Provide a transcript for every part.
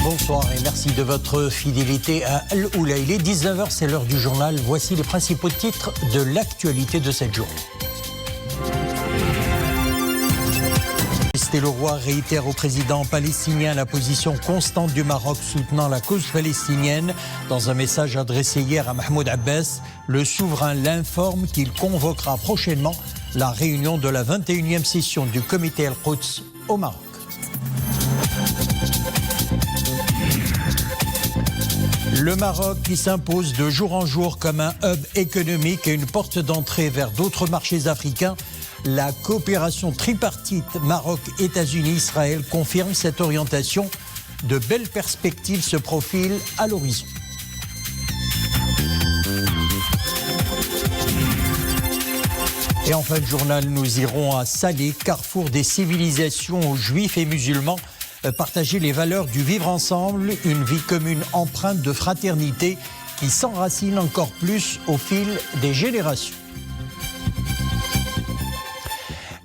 Bonsoir et merci de votre fidélité à Al-Oula. Il est 19h, c'est l'heure du journal. Voici les principaux titres de l'actualité de cette journée. Le roi réitère au président palestinien la position constante du Maroc soutenant la cause palestinienne. Dans un message adressé hier à Mahmoud Abbas, le souverain l'informe qu'il convoquera prochainement la réunion de la 21e session du comité Al-Quds au Maroc. Le Maroc qui s'impose de jour en jour comme un hub économique et une porte d'entrée vers d'autres marchés africains. La coopération tripartite Maroc, États-Unis, Israël confirme cette orientation. De belles perspectives se profilent à l'horizon. Et en fin de journal, nous irons à Salé, carrefour des civilisations aux juifs et musulmans. Partager les valeurs du vivre ensemble, une vie commune empreinte de fraternité qui s'enracine encore plus au fil des générations.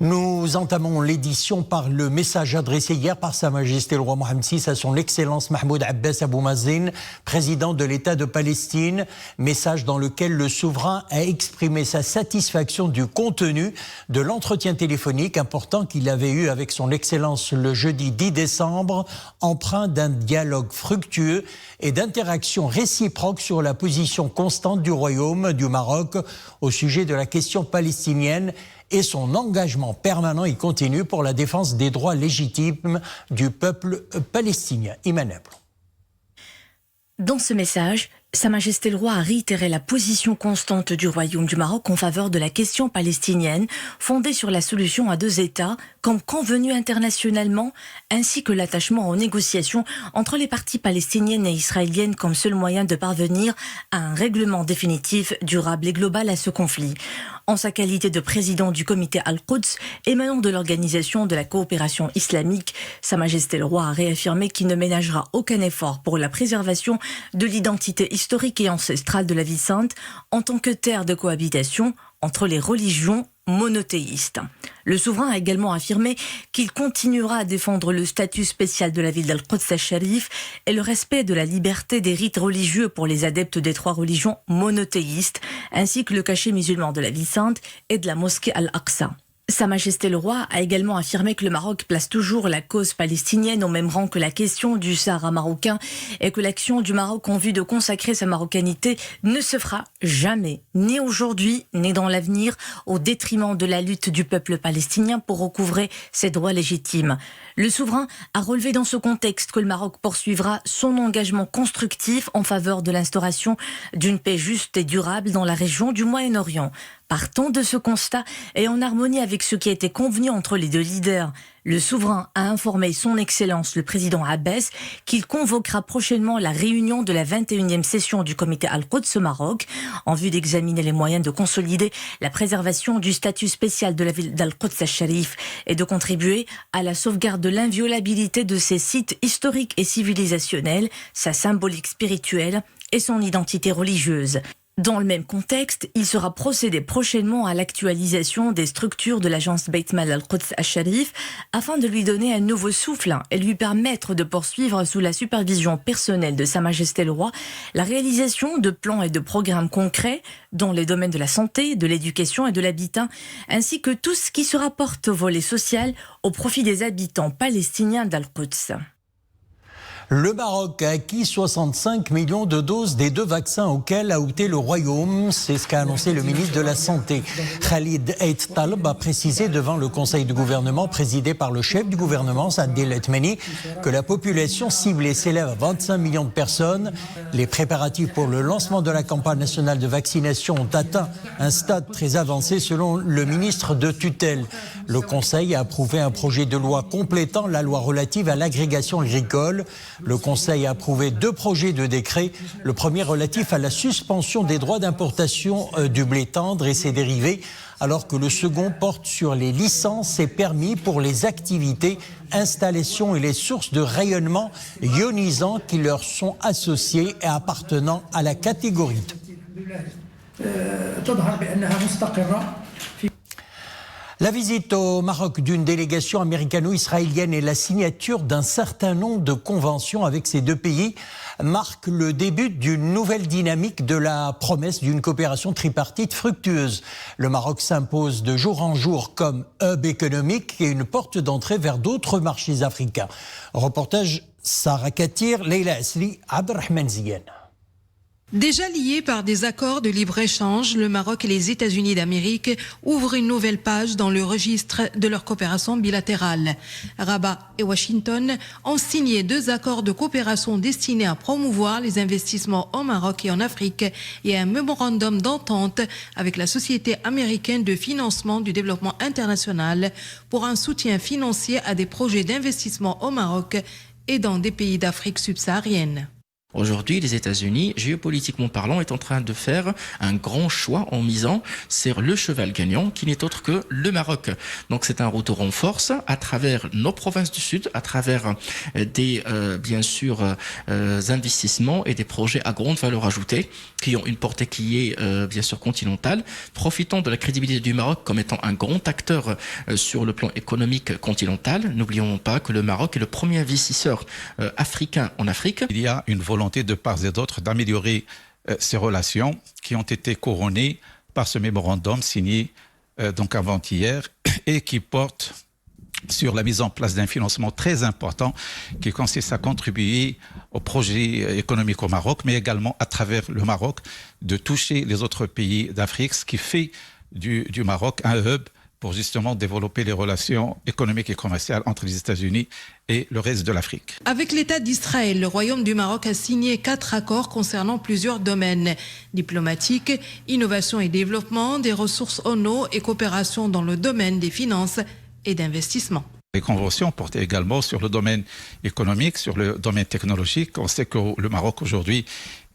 Nous entamons l'édition par le message adressé hier par Sa Majesté le roi Mohammed VI à son Excellence Mahmoud Abbas Abou Mazen, président de l'État de Palestine. Message dans lequel le souverain a exprimé sa satisfaction du contenu de l'entretien téléphonique important qu'il avait eu avec son Excellence le jeudi 10 décembre, empreint d'un dialogue fructueux et d'interaction réciproque sur la position constante du Royaume du Maroc au sujet de la question palestinienne et son engagement permanent et continu pour la défense des droits légitimes du peuple palestinien. Iman Ablou. Dans ce message, Sa Majesté le roi a réitéré la position constante du Royaume du Maroc en faveur de la question palestinienne, fondée sur la solution à deux États, comme convenu internationalement, ainsi que l'attachement aux négociations entre les parties palestiniennes et israéliennes comme seul moyen de parvenir à un règlement définitif, durable et global à ce conflit. En sa qualité de président du comité Al-Quds, émanant de l'Organisation de la coopération islamique, Sa Majesté le roi a réaffirmé qu'il ne ménagera aucun effort pour la préservation de l'identité historique et ancestrale de la ville sainte en tant que terre de cohabitation entre les religions monothéistes. Le souverain a également affirmé qu'il continuera à défendre le statut spécial de la ville d'Al-Quds al-Sharif et le respect de la liberté des rites religieux pour les adeptes des trois religions monothéistes, ainsi que le cachet musulman de la ville sainte et de la mosquée Al-Aqsa. Sa Majesté le roi a également affirmé que le Maroc place toujours la cause palestinienne au même rang que la question du Sahara marocain et que l'action du Maroc en vue de consacrer sa marocanité ne se fera jamais, ni aujourd'hui, ni dans l'avenir, au détriment de la lutte du peuple palestinien pour recouvrer ses droits légitimes. Le souverain a relevé dans ce contexte que le Maroc poursuivra son engagement constructif en faveur de l'instauration d'une paix juste et durable dans la région du Moyen-Orient. Partant de ce constat et en harmonie avec ce qui a été convenu entre les deux leaders, le souverain a informé son Excellence le président Abbas qu'il convoquera prochainement la réunion de la 21e session du comité Al-Quds au Maroc en vue d'examiner les moyens de consolider la préservation du statut spécial de la ville d'Al-Quds al-Sharif et de contribuer à la sauvegarde de l'inviolabilité de ses sites historiques et civilisationnels, sa symbolique spirituelle et son identité religieuse. Dans le même contexte, il sera procédé prochainement à l'actualisation des structures de l'agence Beit Mal Al-Quds al-Sharif afin de lui donner un nouveau souffle et lui permettre de poursuivre sous la supervision personnelle de Sa Majesté le roi la réalisation de plans et de programmes concrets dans les domaines de la santé, de l'éducation et de l'habitat, ainsi que tout ce qui se rapporte au volet social au profit des habitants palestiniens d'Al-Quds. Le Maroc a acquis 65 millions de doses des deux vaccins auxquels a opté le Royaume. C'est ce qu'a annoncé le ministre de la Santé. Khalid Ait Talb a précisé devant le Conseil du gouvernement présidé par le chef du gouvernement, Saadil Etmeni, que la population ciblée s'élève à 25 millions de personnes. Les préparatifs pour le lancement de la campagne nationale de vaccination ont atteint un stade très avancé selon le ministre de tutelle. Le Conseil a approuvé un projet de loi complétant la loi relative à l'agrégation agricole. Le Conseil a approuvé 2 projets de décret. Le premier relatif à la suspension des droits d'importation du blé tendre et ses dérivés, alors que le second porte sur les licences et permis pour les activités, installations et les sources de rayonnement ionisant qui leur sont associées et appartenant à la catégorie 2. La visite au Maroc d'une délégation américano-israélienne et la signature d'un certain nombre de conventions avec ces deux pays marquent le début d'une nouvelle dynamique de la promesse d'une coopération tripartite fructueuse. Le Maroc s'impose de jour en jour comme hub économique et une porte d'entrée vers d'autres marchés africains. Reportage Sarah Katir, Leila Asli, Abdelrahman Ziyen. Déjà liés par des accords de libre-échange, le Maroc et les États-Unis d'Amérique ouvrent une nouvelle page dans le registre de leur coopération bilatérale. Rabat et Washington ont signé 2 accords de coopération destinés à promouvoir les investissements au Maroc et en Afrique et un mémorandum d'entente avec la Société américaine de financement du développement international pour un soutien financier à des projets d'investissement au Maroc et dans des pays d'Afrique subsaharienne. Aujourd'hui, les États-Unis, géopolitiquement parlant, est en train de faire un grand choix en misant sur le cheval gagnant qui n'est autre que le Maroc. Donc c'est un retour en force à travers nos provinces du Sud, à travers des investissements et des projets à grande valeur ajoutée qui ont une portée qui est bien sûr continentale, profitant de la crédibilité du Maroc comme étant un grand acteur sur le plan économique continental. N'oublions pas que le Maroc est le premier investisseur africain en Afrique. Il y a une volonté de part et d'autre d'améliorer ces relations qui ont été couronnées par ce mémorandum signé donc avant-hier et qui porte sur la mise en place d'un financement très important qui consiste à contribuer au projet économique au Maroc, mais également à travers le Maroc de toucher les autres pays d'Afrique, ce qui fait du Maroc un hub pour justement développer les relations économiques et commerciales entre les États-Unis et le reste de l'Afrique. Avec l'État d'Israël, le Royaume du Maroc a signé 4 accords concernant plusieurs domaines diplomatiques, innovation et développement, des ressources en eau et coopération dans le domaine des finances et d'investissement. Les conventions portaient également sur le domaine économique, sur le domaine technologique. On sait que le Maroc aujourd'hui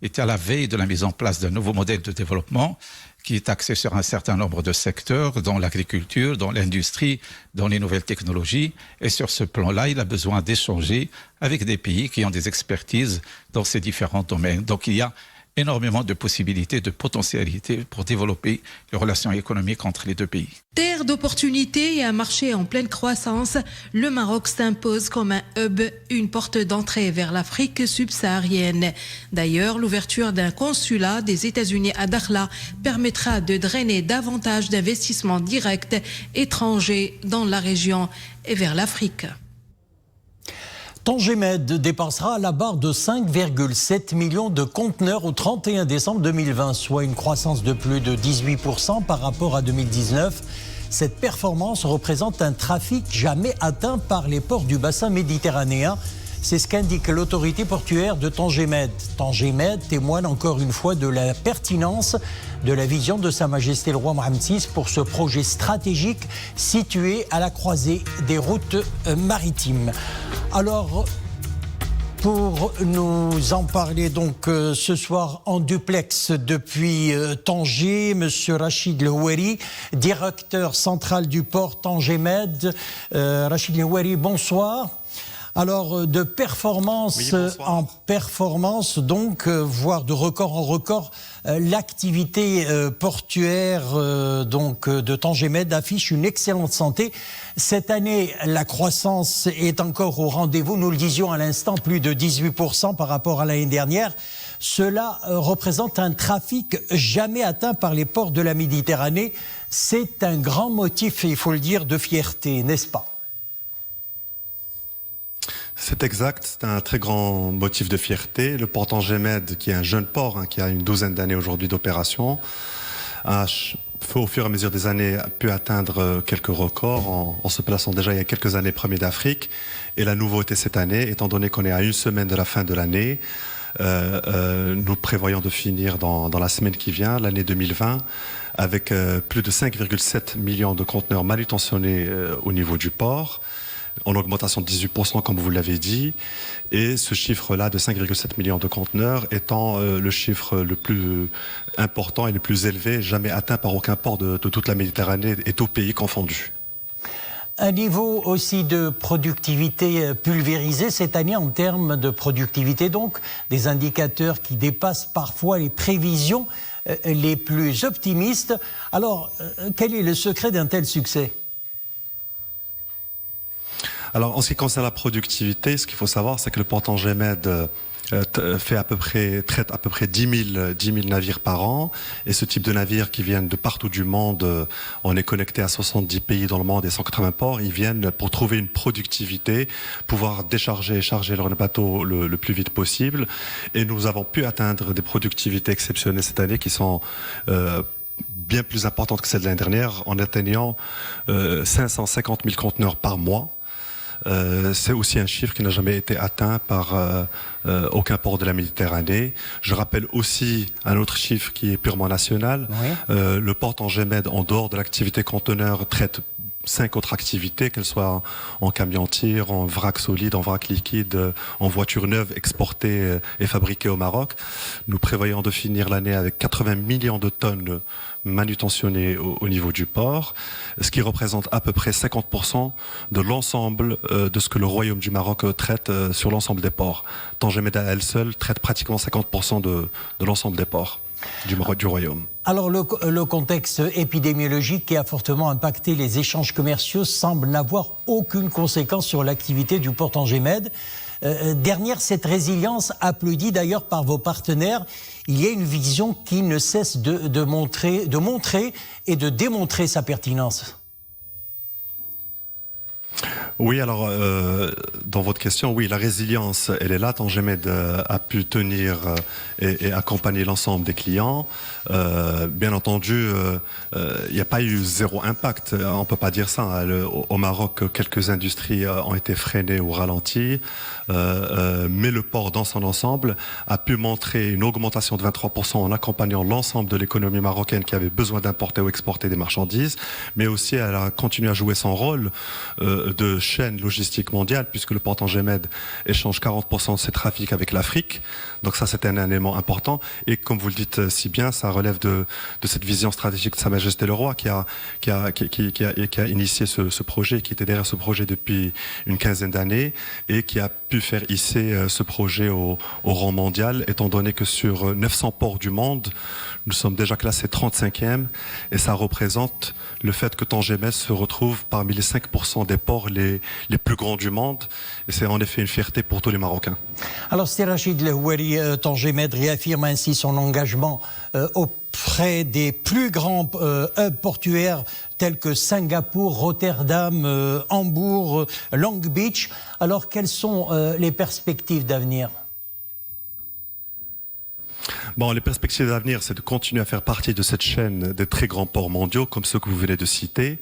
est à la veille de la mise en place d'un nouveau modèle de développement qui est axé sur un certain nombre de secteurs, dans l'agriculture, dans l'industrie, dans les nouvelles technologies. Et sur ce plan-là, il a besoin d'échanger avec des pays qui ont des expertises dans ces différents domaines. Donc il y a énormément de possibilités, de potentialités pour développer les relations économiques entre les deux pays. Terre d'opportunités et un marché en pleine croissance, le Maroc s'impose comme un hub, une porte d'entrée vers l'Afrique subsaharienne. D'ailleurs, l'ouverture d'un consulat des États-Unis à Dakhla permettra de drainer davantage d'investissements directs étrangers dans la région et vers l'Afrique. Tangemed dépassera la barre de 5,7 millions de conteneurs au 31 décembre 2020, soit une croissance de plus de 18% par rapport à 2019. Cette performance représente un trafic jamais atteint par les ports du bassin méditerranéen. C'est ce qu'indique l'autorité portuaire de Tangemed. Tangemed témoigne encore une fois de la pertinence de la vision de Sa Majesté le Roi Mohammed VI pour ce projet stratégique situé à la croisée des routes maritimes. Alors, pour nous en parler donc ce soir en duplex depuis Tanger, Monsieur Rachid Lhoueri, directeur central du port Tangemed. Rachid Lhoueri, bonsoir. Alors, de performance en performance, donc, voire de record en record, l'activité portuaire de Tangemed affiche une excellente santé. Cette année, la croissance est encore au rendez-vous. Nous le disions à l'instant, plus de 18% par rapport à l'année dernière. Cela représente un trafic jamais atteint par les ports de la Méditerranée. C'est un grand motif, il faut le dire, de fierté, n'est-ce pas ? C'est exact, c'est un très grand motif de fierté. Le port Tangemed, qui est un jeune port, qui a une douzaine d'années aujourd'hui d'opération, a au fur et à mesure des années pu atteindre quelques records en se plaçant déjà il y a quelques années premier d'Afrique. Et la nouveauté cette année, étant donné qu'on est à une semaine de la fin de l'année, nous prévoyons de finir dans la semaine qui vient, l'année 2020, avec plus de 5,7 millions de conteneurs manutentionnés au niveau du port, en augmentation de 18%, comme vous l'avez dit, et ce chiffre-là de 5,7 millions de conteneurs étant le chiffre le plus important et le plus élevé jamais atteint par aucun port de toute la Méditerranée et tout pays confondu. Un niveau aussi de productivité pulvérisé cette année en termes de productivité, donc des indicateurs qui dépassent parfois les prévisions les plus optimistes. Alors, quel est le secret d'un tel succès ? Alors, en ce qui concerne la productivité, ce qu'il faut savoir, c'est que le port Tangemed traite à peu près 10 000 navires par an. Et ce type de navires qui viennent de partout du monde, on est connecté à 70 pays dans le monde et 180 ports, ils viennent pour trouver une productivité, pouvoir décharger et charger leur bateau le plus vite possible. Et nous avons pu atteindre des productivités exceptionnelles cette année qui sont bien plus importantes que celles de l'année dernière, en atteignant 550 000 conteneurs par mois. C'est aussi un chiffre qui n'a jamais été atteint par aucun port de la Méditerranée. Je rappelle aussi un autre chiffre qui est purement national. Oui. Le port Tangemed, en dehors de l'activité conteneur, traite 5 autres activités, qu'elles soient en camion-tir, en vrac solide, en vrac liquide, en voiture neuve exportée et fabriquée au Maroc. Nous prévoyons de finir l'année avec 80 millions de tonnes manutentionnées au niveau du port, ce qui représente à peu près 50% de l'ensemble de ce que le Royaume du Maroc traite sur l'ensemble des ports. Tangemed à elle seule traite pratiquement 50% de l'ensemble des ports du Royaume. Alors le contexte épidémiologique qui a fortement impacté les échanges commerciaux semble n'avoir aucune conséquence sur l'activité du port Tangemed. Derrière cette résilience, applaudie d'ailleurs par vos partenaires, il y a une vision qui ne cesse de montrer et de démontrer sa pertinence. Oui, alors dans votre question, oui, la résilience, elle est là. Tangemed a pu tenir et accompagner l'ensemble des clients. Bien entendu, il n'y a pas eu zéro impact. On peut pas dire ça. Au Maroc, quelques industries ont été freinées ou ralenties, mais le port dans son ensemble a pu montrer une augmentation de 23% en accompagnant l'ensemble de l'économie marocaine qui avait besoin d'importer ou exporter des marchandises, mais aussi elle a continué à jouer son rôle de chaîne logistique mondiale, puisque le port Tangemed échange 40% de ses trafics avec l'Afrique. Donc ça, c'était un élément important. Et comme vous le dites si bien, ça relève de cette vision stratégique de Sa Majesté le Roi qui a initié ce projet, qui était derrière ce projet depuis une quinzaine d'années et qui a pu faire hisser ce projet au rang mondial, étant donné que sur 900 ports du monde, nous sommes déjà classés 35e et ça représente le fait que Tangemed se retrouve parmi les 5% des ports les plus grands du monde. Et c'est en effet une fierté pour tous les Marocains. Alors, c'est Rachid Lehouari, Tangemed réaffirme ainsi son engagement auprès des plus grands hubs portuaires tels que Singapour, Rotterdam, Hambourg, Long Beach. Alors, quelles sont les perspectives d'avenir ? Bon, les perspectives d'avenir, c'est de continuer à faire partie de cette chaîne des très grands ports mondiaux, comme ceux que vous venez de citer.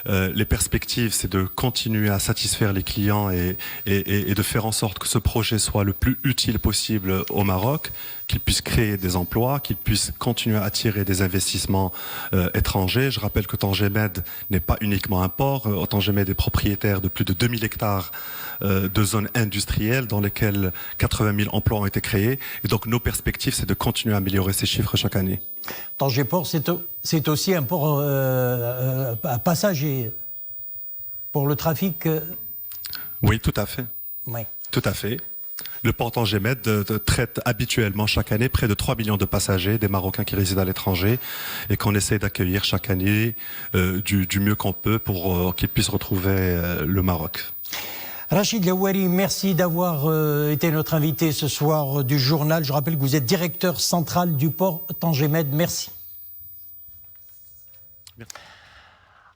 Les perspectives, c'est de continuer à satisfaire les clients et de faire en sorte que ce projet soit le plus utile possible au Maroc, qu'il puisse créer des emplois, qu'il puisse continuer à attirer des investissements étrangers. Je rappelle que Tangemed n'est pas uniquement un port. Tangemed est propriétaire de plus de 2000 hectares de zones industrielles dans lesquelles 80 000 emplois ont été créés. Et donc nos perspectives, c'est de continuer à améliorer ces chiffres chaque année. Tangerport, c'est aussi un port passager pour le trafic. Oui, tout à fait. Oui. Tout à fait. Le port Tangemed traite habituellement chaque année près de 3 millions de passagers, des Marocains qui résident à l'étranger, et qu'on essaie d'accueillir chaque année du mieux qu'on peut pour qu'ils puissent retrouver le Maroc. Rachid Lehouari, merci d'avoir été notre invité ce soir du journal. Je rappelle que vous êtes directeur central du port Tangemed. Merci.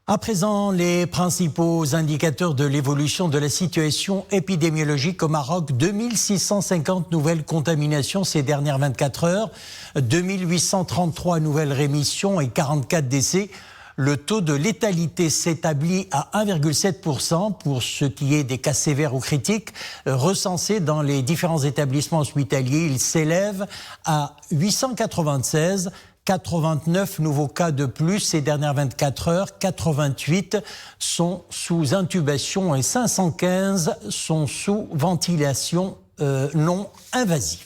À présent, les principaux indicateurs de l'évolution de la situation épidémiologique au Maroc. 2650 nouvelles contaminations ces dernières 24 heures, 2833 nouvelles rémissions et 44 décès. Le taux de létalité s'établit à 1,7% pour ce qui est des cas sévères ou critiques recensés dans les différents établissements hospitaliers. Il s'élève à 896. 89 nouveaux cas de plus ces dernières 24 heures, 88 sont sous intubation et 515 sont sous ventilation non invasive.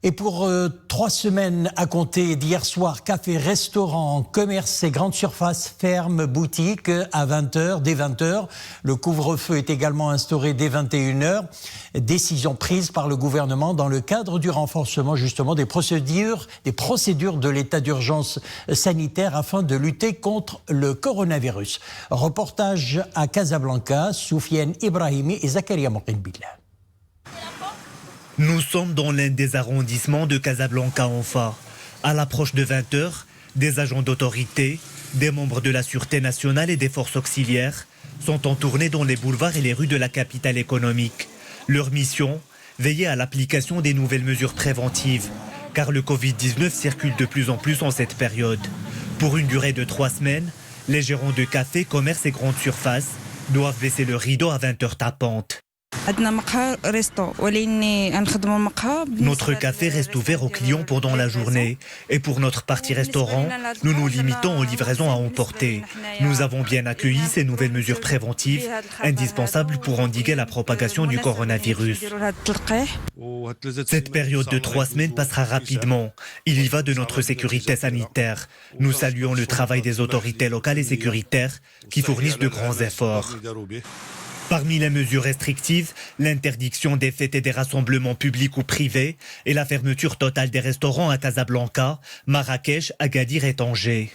Et pour 3 semaines à compter d'hier soir, cafés, restaurants, commerces et grandes surfaces ferment boutiques à 20h, dès 20h. Le couvre-feu est également instauré dès 21h. Décision prise par le gouvernement dans le cadre du renforcement justement des procédures de l'état d'urgence sanitaire afin de lutter contre le coronavirus. Reportage à Casablanca, Soufiane Ibrahimi et Zakaria Moqinbillah. Nous sommes dans l'un des arrondissements de Casablanca-Anfa. À l'approche de 20h, des agents d'autorité, des membres de la Sûreté nationale et des forces auxiliaires sont en tournée dans les boulevards et les rues de la capitale économique. Leur mission, veiller à l'application des nouvelles mesures préventives, car le Covid-19 circule de plus en plus en cette période. Pour une durée de 3 semaines, les gérants de cafés, commerces et grandes surfaces doivent baisser le rideau à 20h tapantes. Notre café reste ouvert aux clients pendant la journée et pour notre partie restaurant, nous nous limitons aux livraisons à emporter. Nous avons bien accueilli ces nouvelles mesures préventives indispensables pour endiguer la propagation du coronavirus. Cette période de 3 semaines passera rapidement. Il y va de notre sécurité sanitaire. Nous saluons le travail des autorités locales et sécuritaires qui fournissent de grands efforts. Parmi les mesures restrictives, l'interdiction des fêtes et des rassemblements publics ou privés et la fermeture totale des restaurants à Casablanca, Marrakech, Agadir et Tanger.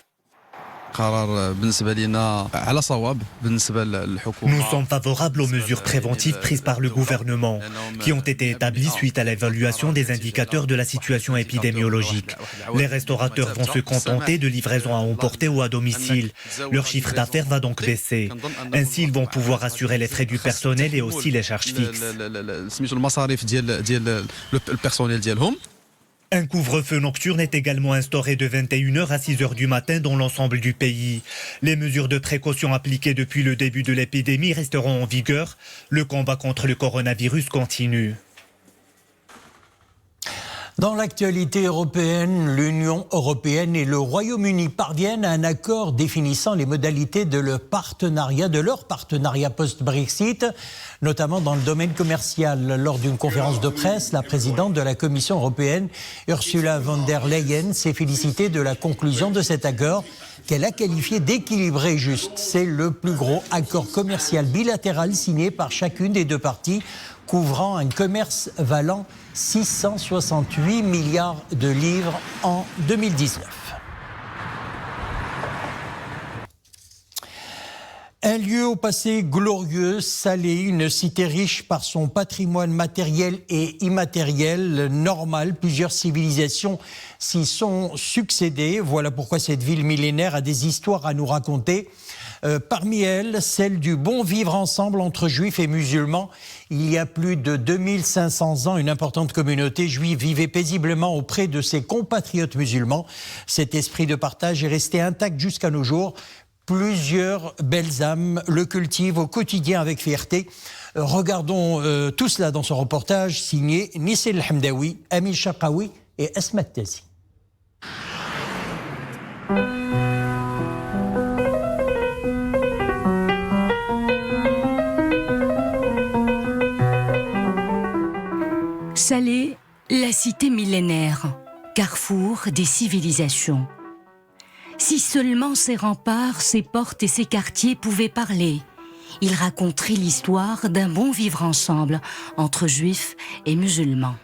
Nous sommes favorables aux mesures préventives prises par le gouvernement, qui ont été établies suite à l'évaluation des indicateurs de la situation épidémiologique. Les restaurateurs vont se contenter de livraisons à emporter ou à domicile. Leur chiffre d'affaires va donc baisser. Ainsi, ils vont pouvoir assurer les frais du personnel et aussi les charges fixes. Un couvre-feu nocturne est également instauré de 21h à 6h du matin dans l'ensemble du pays. Les mesures de précaution appliquées depuis le début de l'épidémie resteront en vigueur. Le combat contre le coronavirus continue. Dans l'actualité européenne, l'Union européenne et le Royaume-Uni parviennent à un accord définissant les modalités de leur partenariat post-Brexit, notamment dans le domaine commercial. Lors d'une conférence de presse, la présidente de la Commission européenne, Ursula von der Leyen, s'est félicitée de la conclusion de cet accord qu'elle a qualifié d'équilibré et juste. C'est le plus gros accord commercial bilatéral signé par chacune des deux parties, couvrant un commerce valant 668 milliards de livres en 2019. Un lieu au passé glorieux, Salé, une cité riche par son patrimoine matériel et immatériel normal. Plusieurs civilisations s'y sont succédées. Voilà pourquoi cette ville millénaire a des histoires à nous raconter. Parmi elles, celle du bon vivre ensemble entre juifs et musulmans. Il y a plus de 2500 ans, une importante communauté juive vivait paisiblement auprès de ses compatriotes musulmans. Cet esprit de partage est resté intact jusqu'à nos jours. Plusieurs belles âmes le cultivent au quotidien avec fierté. Regardons tout cela dans ce reportage signé Nissel Hamdaoui, Amin Chakaoui et Asma Tazi. Salé, la cité millénaire, carrefour des civilisations. Si seulement ses remparts, ses portes et ses quartiers pouvaient parler, ils raconteraient l'histoire d'un bon vivre ensemble entre juifs et musulmans.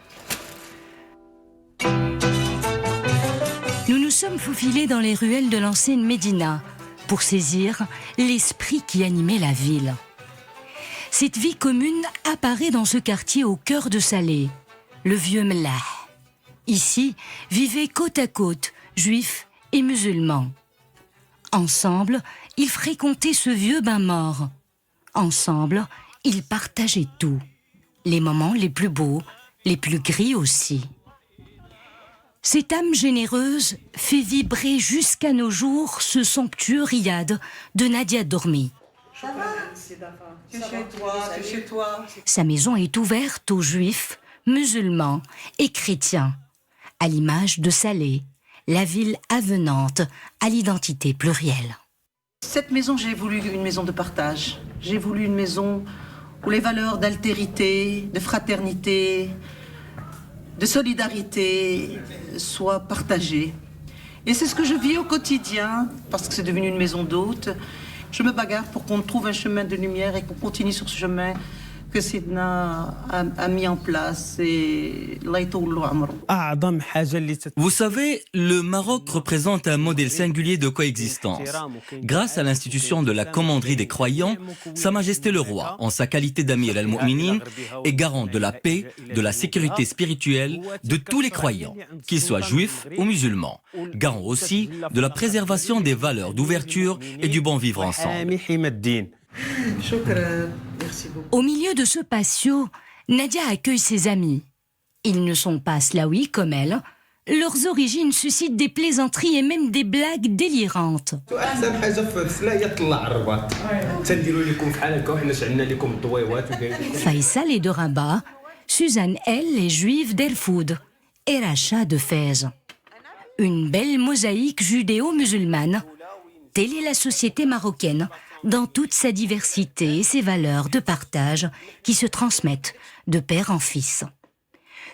Nous nous sommes faufilés dans les ruelles de l'ancienne Médina pour saisir l'esprit qui animait la ville. Cette vie commune apparaît dans ce quartier au cœur de Salé, le vieux Mlah. Ici, vivaient côte à côte, juifs et musulmans. Ensemble, ils fréquentaient ce vieux bain mort. Ensemble, ils partageaient tout. Les moments les plus beaux, les plus gris aussi. Cette âme généreuse fait vibrer jusqu'à nos jours ce somptueux riad de Nadia Dormi. Sa maison est ouverte aux juifs, musulmans et chrétiens, à l'image de Salé, la ville avenante à l'identité plurielle. Cette maison, j'ai voulu une maison de partage. J'ai voulu une maison où les valeurs d'altérité, de fraternité, de solidarité soit partagée. Et c'est ce que je vis au quotidien, parce que c'est devenu une maison d'hôtes. Je me bagarre pour qu'on trouve un chemin de lumière et qu'on continue sur ce chemin que Sidna a mis en place. Et vous savez, le Maroc représente un modèle singulier de coexistence. Grâce à l'institution de la commanderie des croyants, Sa Majesté le Roi, en sa qualité d'Amir al-Mu'minin, est garant de la paix, de la sécurité spirituelle de tous les croyants, qu'ils soient juifs ou musulmans. Garant aussi de la préservation des valeurs d'ouverture et du bon vivre ensemble. Au milieu de ce patio, Nadia accueille ses amis. Ils ne sont pas slaouis comme elle. Leurs origines suscitent des plaisanteries et même des blagues délirantes. Faisal est de Rabat, Suzanne, elle, est juive d'Erfoud et Racha de Fès. Une belle mosaïque judéo-musulmane. Telle est la société marocaine, dans toute sa diversité et ses valeurs de partage qui se transmettent de père en fils.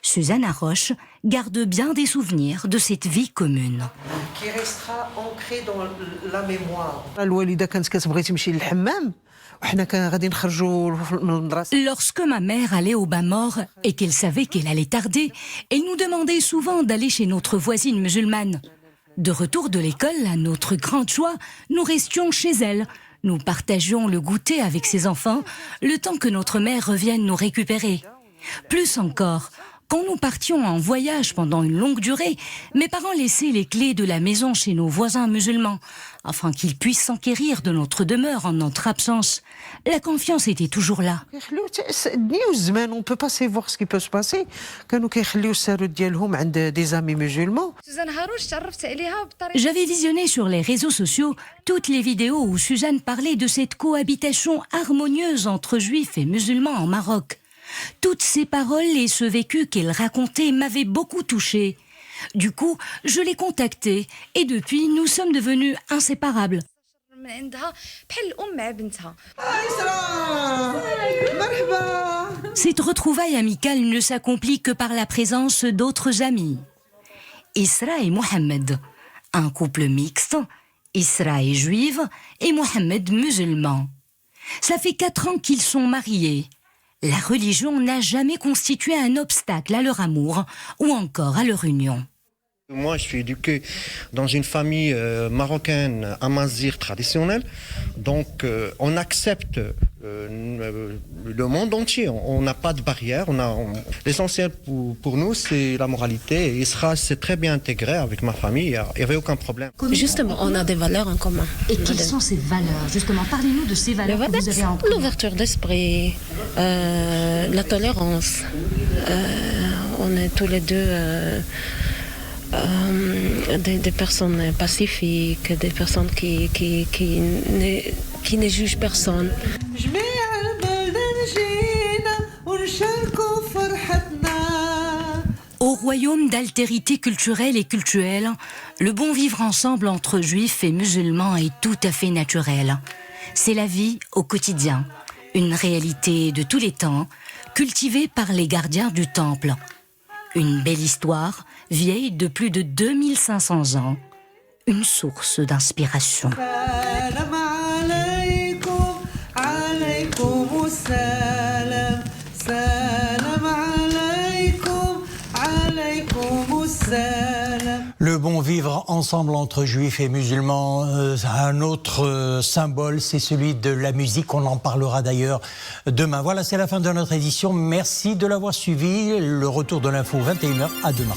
Suzanne Haroche garde bien des souvenirs de cette vie commune. Qui restera ancrée dans la mémoire. Lorsque ma mère allait au bain-mort et qu'elle savait qu'elle allait tarder, elle nous demandait souvent d'aller chez notre voisine musulmane. De retour de l'école, à notre grande joie, nous restions chez elle. Nous partagions le goûter avec ses enfants, le temps que notre mère revienne nous récupérer. Plus encore, quand nous partions en voyage pendant une longue durée, mes parents laissaient les clés de la maison chez nos voisins musulmans, afin qu'ils puissent s'enquérir de notre demeure en notre absence. La confiance était toujours là. On ne peut pas savoir ce qui peut se passer. Des amis musulmans. J'avais visionné sur les réseaux sociaux toutes les vidéos où Suzanne parlait de cette cohabitation harmonieuse entre juifs et musulmans en Maroc. Toutes ces paroles et ce vécu qu'elle racontait m'avaient beaucoup touchée. Du coup, je l'ai contactée et depuis, nous sommes devenus inséparables. Cette retrouvaille amicale ne s'accomplit que par la présence d'autres amis. Isra et Mohamed, un couple mixte. Isra est juive et Mohamed musulman. Ça fait 4 ans qu'ils sont mariés. La religion n'a jamais constitué un obstacle à leur amour ou encore à leur union. Moi, je suis éduqué dans une famille marocaine amazigh traditionnelle. Donc, on accepte le monde entier. On n'a pas de barrière. L'essentiel pour nous, c'est la moralité. Et Isra s'est très bien intégré avec ma famille. Il n'y avait aucun problème. Justement, on a des valeurs en commun. Et quelles sont ces valeurs? Justement, parlez-nous de ces valeurs que vous avez en commun. L'ouverture d'esprit, la tolérance. On est tous les deux... des personnes pacifiques, des personnes qui ne jugent personne. Au royaume d'altérité culturelle et cultuelle, le bon vivre ensemble entre juifs et musulmans est tout à fait naturel. C'est la vie au quotidien, une réalité de tous les temps, cultivée par les gardiens du temple. Une belle histoire, vieille de plus de 2500 ans, une source d'inspiration. Le bon vivre ensemble entre juifs et musulmans, un autre symbole, c'est celui de la musique. On en parlera d'ailleurs demain. Voilà, c'est la fin de notre édition. Merci de l'avoir suivi. Le retour de l'info 21h à demain.